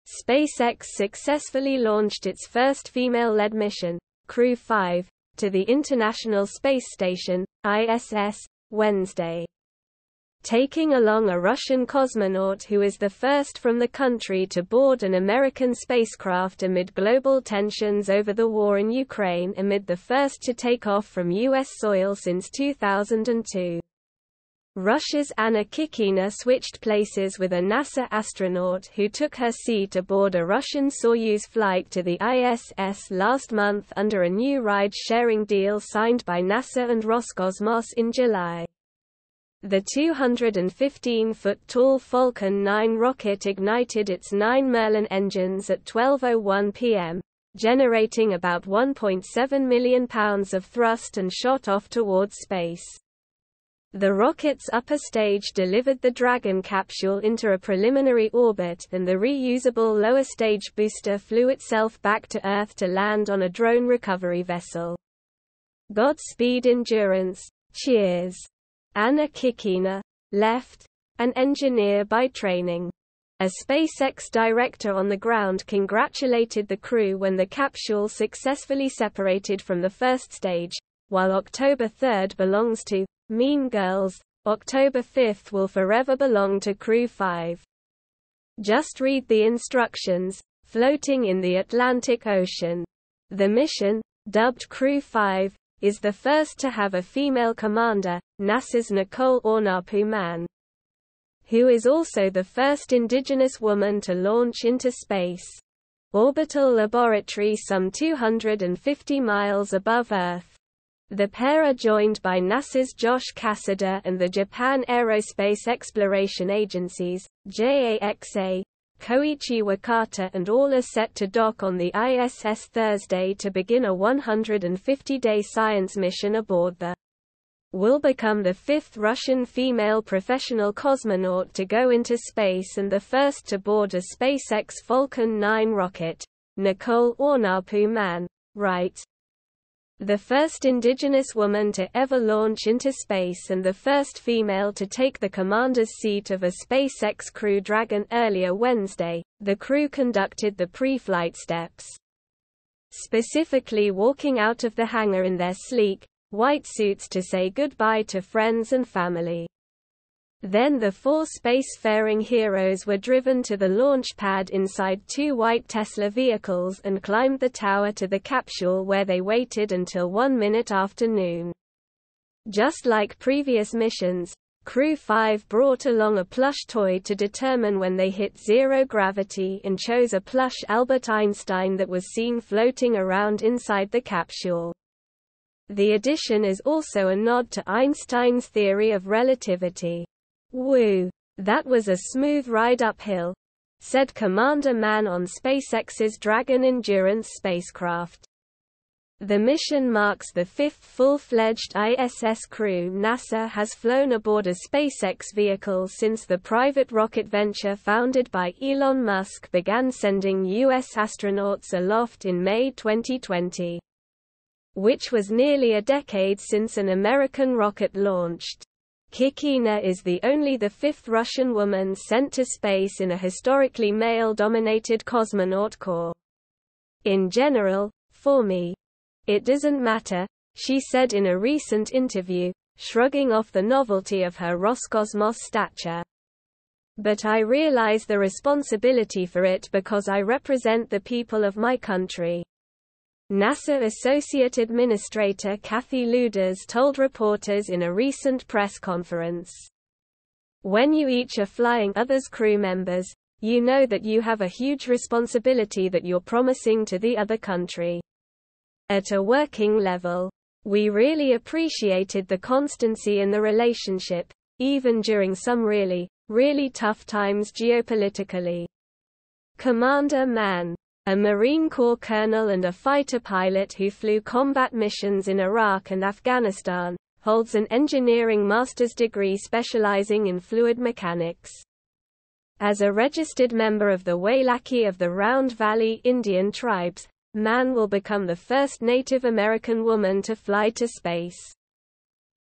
SpaceX successfully launched its first female-led mission, Crew 5, to the International Space Station, ISS, Wednesday. Taking along a Russian cosmonaut who is the first from the country to board an American spacecraft amid global tensions over the war in Ukraine, amid the first to take off from U.S. soil since 2002. Russia's Anna Kikina switched places with a NASA astronaut who took her seat aboard a Russian Soyuz flight to the ISS last month under a new ride-sharing deal signed by NASA and Roscosmos in July. The 215-foot-tall Falcon 9 rocket ignited its 9 Merlin engines at 12:01 p.m., generating about 1.7 million pounds of thrust and shot off towards space. The rocket's upper stage delivered the Dragon capsule into a preliminary orbit, and the reusable lower stage booster flew itself back to Earth to land on a drone recovery vessel. Godspeed Endurance. Cheers. Anna Kikina, left, an engineer by training. A SpaceX director on the ground congratulated the crew when the capsule successfully separated from the first stage. While October 3rd belongs to Mean Girls, October 5th will forever belong to Crew 5. Just read the instructions. Floating in the Atlantic Ocean. The mission, dubbed Crew 5, is the first to have a female commander, NASA's Nicole Ornapu-Mann, who is also the first indigenous woman to launch into space. Orbital laboratory some 250 miles above Earth. The pair are joined by NASA's Josh Cassidy and the Japan Aerospace Exploration Agency's JAXA, Koichi Wakata, and all are set to dock on the ISS Thursday to begin a 150-day science mission aboard the will become the fifth Russian female professional cosmonaut to go into space and the first to board a SpaceX Falcon 9 rocket. Nicole Ornapu-Mann, right? The first indigenous woman to ever launch into space and the first female to take the commander's seat of a SpaceX Crew Dragon. Earlier Wednesday, the crew conducted the pre-flight steps. Specifically walking out of the hangar in their sleek, white suits to say goodbye to friends and family. Then the four spacefaring heroes were driven to the launch pad inside two white Tesla vehicles and climbed the tower to the capsule where they waited until 1 minute after noon. Just like previous missions, Crew 5 brought along a plush toy to determine when they hit zero gravity and chose a plush Albert Einstein that was seen floating around inside the capsule. The addition is also a nod to Einstein's theory of relativity. "Woo! That was a smooth ride uphill," said Commander Mann on SpaceX's Dragon Endurance spacecraft. The mission marks the fifth full-fledged ISS crew NASA has flown aboard a SpaceX vehicle since the private rocket venture founded by Elon Musk began sending U.S. astronauts aloft in May 2020. Which was nearly a decade since an American rocket launched. Kikina is the fifth Russian woman sent to space in a historically male-dominated cosmonaut corps. "In general, for me, it doesn't matter," she said in a recent interview, shrugging off the novelty of her Roscosmos stature. "But I realize the responsibility for it because I represent the people of my country." NASA Associate Administrator Kathy Lueders told reporters in a recent press conference. "When you each are flying others' crew members, you know that you have a huge responsibility that you're promising to the other country. At a working level, we really appreciated the constancy in the relationship, even during some really, really tough times geopolitically." Commander Mann, a Marine Corps colonel and a fighter pilot who flew combat missions in Iraq and Afghanistan, holds an engineering master's degree specializing in fluid mechanics. As a registered member of the Wailaki of the Round Valley Indian tribes, Mann will become the first Native American woman to fly to space.